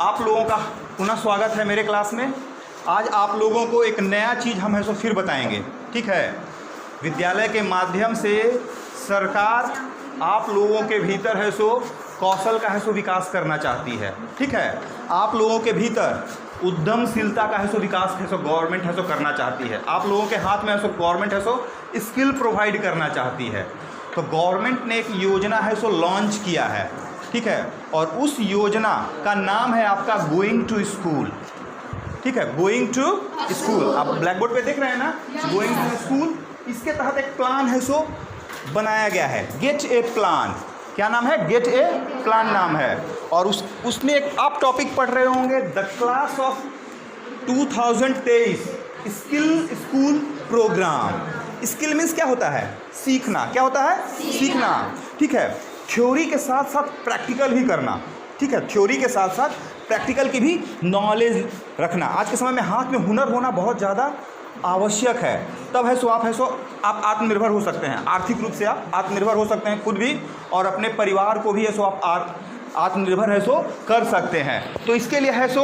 आप लोगों का पुनः स्वागत है मेरे क्लास में। आज आप लोगों को एक नया चीज़ हम है सो फिर बताएंगे, ठीक है। विद्यालय के माध्यम से सरकार आप लोगों के भीतर है सो कौशल का है सो विकास करना चाहती है, ठीक है। आप लोगों के भीतर उद्यमशीलता का है सो विकास है सो गवर्नमेंट है सो करना चाहती है। आप लोगों के हाथ में है सो गवर्नमेंट है सो स्किल प्रोवाइड करना चाहती है। तो गवर्नमेंट ने एक योजना है सो लॉन्च किया है, ठीक है। और उस योजना का नाम है आपका गोइंग टू स्कूल, ठीक है। गोइंग टू स्कूल आप ब्लैक बोर्ड पे देख रहे हैं ना, गोइंग टू स्कूल। इसके तहत एक प्लान है सो बनाया गया है, गेट ए प्लान। क्या नाम है? गेट ए प्लान नाम है। और उसमें एक आप टॉपिक पढ़ रहे होंगे, the class of 2023 skill school program. Skill means क्या होता है? सीखना। क्या होता है? सीखना, ठीक है। थ्योरी के साथ साथ प्रैक्टिकल भी करना, ठीक है। थ्योरी के साथ साथ प्रैक्टिकल की भी नॉलेज रखना। आज के समय में हाथ में हुनर होना बहुत ज़्यादा आवश्यक है। तब है सो आप आत्मनिर्भर हो सकते हैं। आर्थिक रूप से आप आत्मनिर्भर हो सकते हैं खुद भी, और अपने परिवार को भी है सो आप आत्मनिर्भर है सो कर सकते हैं। तो इसके लिए है सो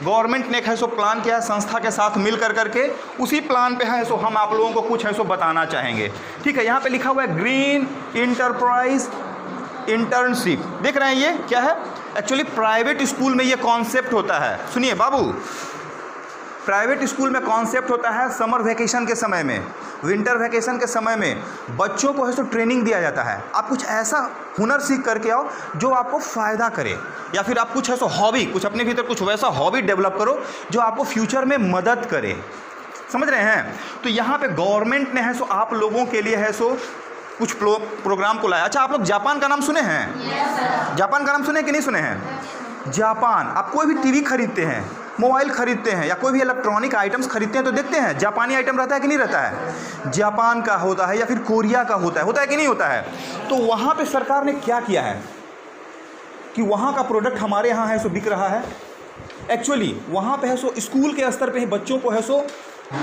गवर्नमेंट ने है सो प्लान किया है संस्था के साथ मिल करके। उसी प्लान पे है सो हम आप लोगों को कुछ है सो बताना चाहेंगे, ठीक है। यहाँ पे लिखा हुआ है ग्रीन इंटरप्राइज इंटर्नशिप। देख रहे हैं ये क्या है? एक्चुअली प्राइवेट स्कूल में ये कॉन्सेप्ट होता है। सुनिए बाबू, प्राइवेट स्कूल में कॉन्सेप्ट होता है समर वेकेशन के समय में, विंटर वेकेशन के समय में बच्चों को है सो ट्रेनिंग दिया जाता है। आप कुछ ऐसा हुनर सीख करके आओ जो आपको फ़ायदा करे, या फिर आप कुछ है सो हॉबी, कुछ अपने भीतर कुछ वैसा हॉबी डेवलप करो जो आपको फ्यूचर में मदद करे। समझ रहे हैं? तो यहाँ पे गवर्नमेंट ने है सो आप लोगों के लिए है सो कुछ प्रोग्राम को लाया। अच्छा, आप लोग जापान का नाम सुने हैं? yes, जापान का नाम सुने कि नहीं सुने हैं? जापान, आप कोई भी टीवी खरीदते हैं, मोबाइल खरीदते हैं, या कोई भी इलेक्ट्रॉनिक आइटम्स खरीदते हैं तो देखते हैं जापानी आइटम रहता है कि नहीं रहता है? जापान का होता है या फिर कोरिया का होता है कि नहीं होता है? तो वहाँ पे सरकार ने क्या किया है कि वहाँ का प्रोडक्ट हमारे यहाँ है सो बिक रहा है। एक्चुअली वहाँ पे है सो स्कूल के स्तर पे ही बच्चों को है सो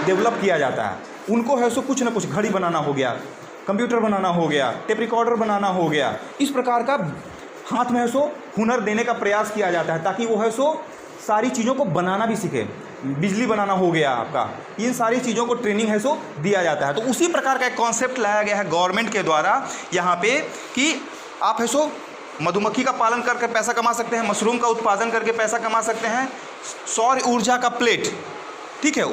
डेवलप किया जाता है। उनको है सो कुछ ना कुछ घड़ी बनाना हो गया, कंप्यूटर बनाना हो गया, टेप रिकॉर्डर बनाना हो गया। इस प्रकार का हाथ में है सो हुनर देने का प्रयास किया जाता है ताकि वो है सो सारी चीज़ों को बनाना भी सीखे। बिजली बनाना हो गया आपका, इन सारी चीज़ों को ट्रेनिंग है सो दिया जाता है। तो उसी प्रकार का एक कॉन्सेप्ट लाया गया है गवर्नमेंट के द्वारा यहाँ पे कि आप है सो मधुमक्खी का पालन करके पैसा कमा सकते हैं, मशरूम का उत्पादन करके पैसा कमा सकते हैं, सौर ऊर्जा का प्लेट, ठीक है,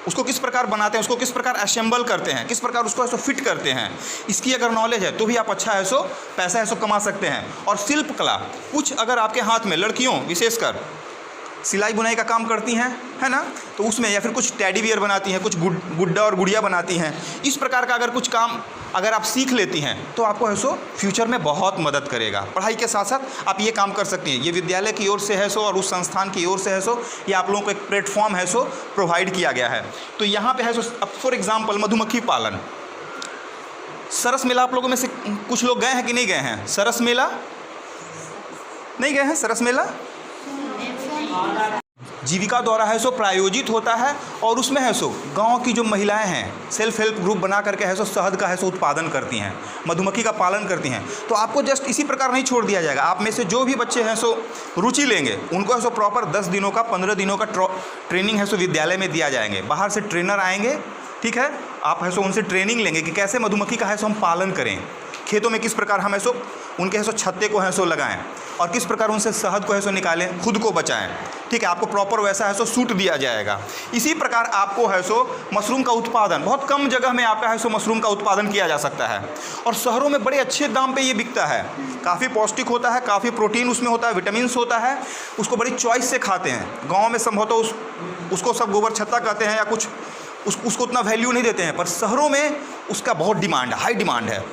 उसको किस प्रकार बनाते हैं, उसको किस प्रकार असेंबल करते हैं, किस प्रकार उसको ऐसो फिट करते हैं, इसकी अगर नॉलेज है तो भी आप अच्छा है सो पैसा ऐसो कमा सकते हैं। और शिल्प कला, कुछ अगर आपके हाथ में, लड़कियों विशेषकर सिलाई बुनाई का काम करती हैं, है ना, तो उसमें, या फिर कुछ टैडी बियर बनाती हैं, कुछ गुड्डा और गुड़िया बनाती हैं, इस प्रकार का अगर कुछ काम अगर आप सीख लेती हैं तो आपको है सो फ्यूचर में बहुत मदद करेगा। पढ़ाई के साथ साथ आप ये काम कर सकती हैं। ये विद्यालय की ओर से है सो और उस संस्थान की ओर से है सो ये आप लोगों को एक प्लेटफॉर्म है सो प्रोवाइड किया गया है। तो यहाँ पे है सो अब फॉर एग्जांपल मधुमक्खी पालन, सरस मेला आप लोगों में से कुछ लोग गए हैं कि नहीं गए हैं? सरस मेला नहीं गए हैं? सरस मेला जीविका द्वारा है सो प्रायोजित होता है, और उसमें है सो गांव की जो महिलाएं हैं सेल्फ हेल्प ग्रुप बना करके है सो शहद का है सो उत्पादन करती हैं, मधुमक्खी का पालन करती हैं। तो आपको जस्ट इसी प्रकार नहीं छोड़ दिया जाएगा। आप में से जो भी बच्चे हैं सो रुचि लेंगे उनको है सो प्रॉपर 10 दिनों का 15 दिनों का ट्रेनिंग है सो विद्यालय में दिया जाएंगे। बाहर से ट्रेनर आएंगे, ठीक है, आप है सो उनसे ट्रेनिंग लेंगे कि कैसे मधुमक्खी का है सो हम पालन करें, खेतों में किस प्रकार हम ऐसो उनके है सो छत्ते को है सो लगाएं, और किस प्रकार उनसे शहद को है सो निकालें, खुद को बचाएं, ठीक है। आपको प्रॉपर वैसा है सो सूट दिया जाएगा। इसी प्रकार आपको है सो मशरूम का उत्पादन, बहुत कम जगह में आपका है सो मशरूम का उत्पादन किया जा सकता है, और शहरों में बड़े अच्छे दाम पे ये बिकता है। काफ़ी पौष्टिक होता है, काफ़ी प्रोटीन उसमें होता है, विटामिन्स होता है, उसको बड़ी चॉइस से खाते हैं। गाँव में संभवतः उसको सब गोबर छत्ता कहते हैं या कुछ उसको उतना वैल्यू नहीं देते हैं, पर शहरों में उसका बहुत डिमांड है, हाई डिमांड है।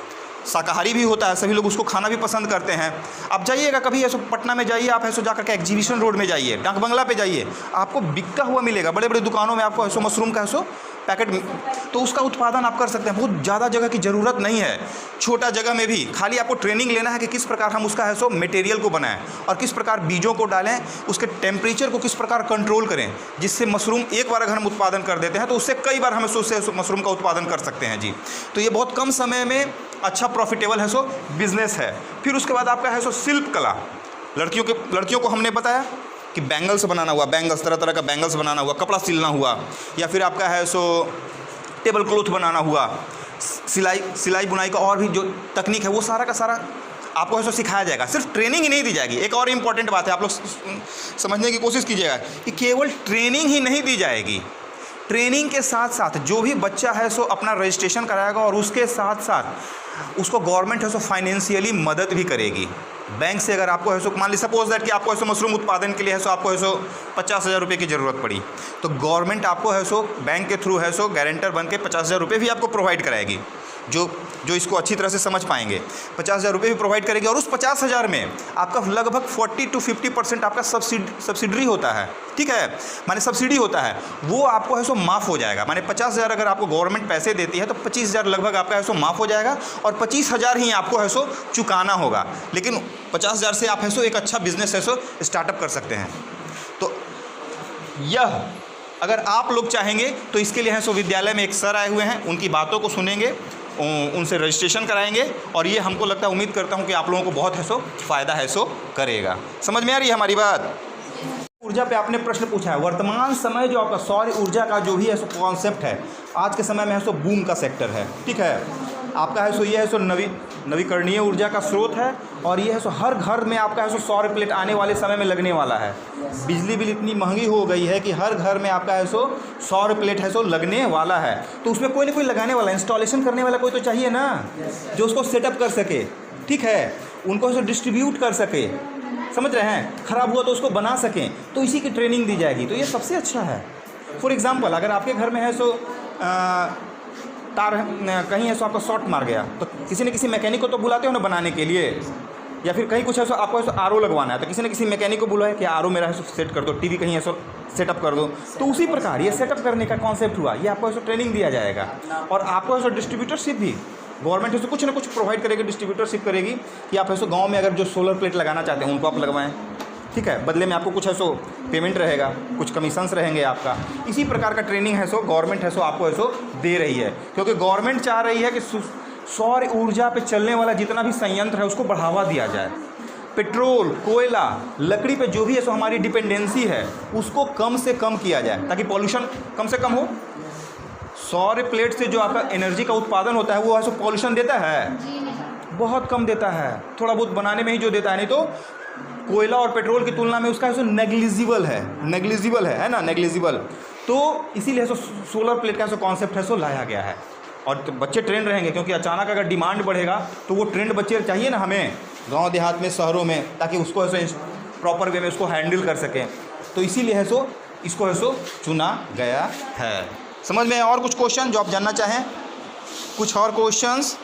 शाकाहारी भी होता है, सभी लोग उसको खाना भी पसंद करते हैं। आप जाइएगा कभी ऐसो पटना में जाइए, आप ऐसो जाकर के एग्जीबिशन रोड में जाइए, डाक बंगला पे जाइए, आपको बिकता हुआ मिलेगा। बड़े बड़े दुकानों में आपको ऐसो मशरूम का ऐसो पैकेट, तो उसका उत्पादन आप कर सकते हैं। बहुत ज़्यादा जगह की ज़रूरत नहीं है, छोटा जगह में भी खाली आपको ट्रेनिंग लेना है कि किस प्रकार हम उसका है सो मटेरियल को बनाएं, और किस प्रकार बीजों को डालें, उसके टेम्परेचर को किस प्रकार कंट्रोल करें, जिससे मशरूम एक बार अगर हम उत्पादन कर देते हैं तो उससे कई बार हम उससे मशरूम का उत्पादन कर सकते हैं जी। तो ये बहुत कम समय में अच्छा प्रॉफिटेबल है सो बिजनेस है। फिर उसके बाद आपका है सो शिल्प कला, लड़कियों को हमने बताया कि बैंगल्स बनाना हुआ, बैंगल्स तरह तरह का बैंगल्स बनाना हुआ, कपड़ा सिलना हुआ, या फिर आपका है सो टेबल क्लॉथ बनाना हुआ, सिलाई बुनाई का और भी जो तकनीक है वो सारा का सारा आपको है सो सिखाया जाएगा। सिर्फ ट्रेनिंग ही नहीं दी जाएगी। एक और इम्पॉर्टेंट बात है, आप लोग समझने की कोशिश कीजिएगा कि केवल ट्रेनिंग ही नहीं दी जाएगी, ट्रेनिंग के साथ साथ जो भी बच्चा है सो अपना रजिस्ट्रेशन कराएगा और उसके साथ साथ उसको गवर्नमेंट है सो फाइनेंशियली मदद भी करेगी। बैंक से अगर आपको है सो मान ली सपोज दैट कि आपको है सो मशरूम उत्पादन के लिए है सो आपको है सो 50,000 रुपये की ज़रूरत पड़ी, तो गवर्नमेंट आपको है सो बैंक के थ्रू है सो गारंटर बन के 50,000 रुपये भी आपको प्रोवाइड कराएगी। जो इसको अच्छी तरह से समझ पाएंगे 50,000 रुपये भी प्रोवाइड करेगी, और उस 50,000 में आपका लगभग 40 to 50% आपका सब्सिडी होता है, ठीक है, माने सब्सिडी होता है, वो आपको है सो माफ़ हो जाएगा। माने 50,000 अगर आपको गवर्नमेंट पैसे देती है तो 25,000 लगभग आपका है सो माफ़ हो जाएगा, और 25,000 ही आपको है सो चुकाना होगा। लेकिन 50,000 से आप है सो एक अच्छा बिजनेस है सो स्टार्टअप कर सकते हैं। तो यह अगर आप लोग चाहेंगे तो इसके लिए है सो विद्यालय में एक सर आए हुए हैं, उनकी बातों को सुनेंगे, उनसे रजिस्ट्रेशन कराएंगे, और ये हमको लगता है, उम्मीद करता हूँ कि आप लोगों को बहुत है सो फ़ायदा है सो करेगा। समझ में आ रही है हमारी बात? ऊर्जा पे आपने प्रश्न पूछा है। वर्तमान समय जो आपका सौर ऊर्जा का जो भी है सो कॉन्सेप्ट है, आज के समय में है सो बूम का सेक्टर है, ठीक है। आपका है सो ये है सो नवीकरणीय ऊर्जा का स्रोत है, और ये है सो हर घर में आपका है सो सौर प्लेट आने वाले समय में लगने वाला है। बिजली बिल इतनी महंगी हो गई है कि हर घर में आपका है सो सौर प्लेट है सो लगने वाला है, तो उसमें कोई ना कोई लगाने वाला, इंस्टॉलेशन करने वाला कोई तो चाहिए ना, जो उसको सेटअप कर सके, ठीक है, उनको ऐसे डिस्ट्रीब्यूट कर सके, समझ रहे हैं, ख़राब हुआ तो उसको बना सकें, तो इसी की ट्रेनिंग दी जाएगी। तो ये सबसे अच्छा है। फॉर एग्ज़ाम्पल अगर आपके घर में है सो तार कहीं है सो आपका शॉर्ट मार गया, तो किसी न किसी मैकेनिक को तो बुलाते हो ना बनाने के लिए, या फिर कहीं कुछ है सो आपको है सो आरओ लगवाना है, तो किसी न किसी मैकेनिक को बुलाए कि आरओ मेरा है सो सेट कर दो, टीवी कहीं है सो सेटअप कर दो। तो उसी प्रकार ये सेटअप करने का कॉन्सेप्ट हुआ, ये आपको है सो ट्रेनिंग दिया जाएगा, और आपको है सो डिस्ट्रीब्यूटरशिप भी गवर्नमेंट है सो कुछ ना कुछ प्रोवाइड करेगी, डिस्ट्रीब्यूटरशिप करेगी कि आप है सो गाँव में अगर जो सोलर प्लेट लगाना चाहते हैं उनको आप लगवाएँ, ठीक है, बदले में आपको कुछ है सो पेमेंट रहेगा, कुछ कमीशंस रहेंगे आपका। इसी प्रकार का ट्रेनिंग है सो गवर्नमेंट है सो आपको है सो दे रही है, क्योंकि गवर्नमेंट चाह रही है कि सौर ऊर्जा पे चलने वाला जितना भी संयंत्र है उसको बढ़ावा दिया जाए। पेट्रोल, कोयला, लकड़ी पे जो भी है सो हमारी डिपेंडेंसी है उसको कम से कम किया जाए, ताकि पॉल्यूशन कम से कम हो। सौर प्लेट से जो आपका एनर्जी का उत्पादन होता है वो है सो पॉल्यूशन देता है, बहुत कम देता है, थोड़ा बहुत बनाने में ही जो देता है, नहीं तो कोयला और पेट्रोल की तुलना में उसका है सो नेग्लिजिबल है ना, नेग्लिजिबल। तो इसीलिए सो सोलर प्लेट का सो कॉन्सेप्ट है सो लाया गया है, और तो बच्चे ट्रेंड रहेंगे, क्योंकि अचानक अगर डिमांड बढ़ेगा तो वो ट्रेंड बच्चे चाहिए ना हमें गांव देहात में, शहरों में, ताकि उसको है सो प्रॉपर वे में उसको हैंडल कर सकें। तो इसीलिए है सो इसको है सो चुना गया है। समझ में? और कुछ क्वेश्चन जो आप जानना चाहें, कुछ और क्वेश्चंस?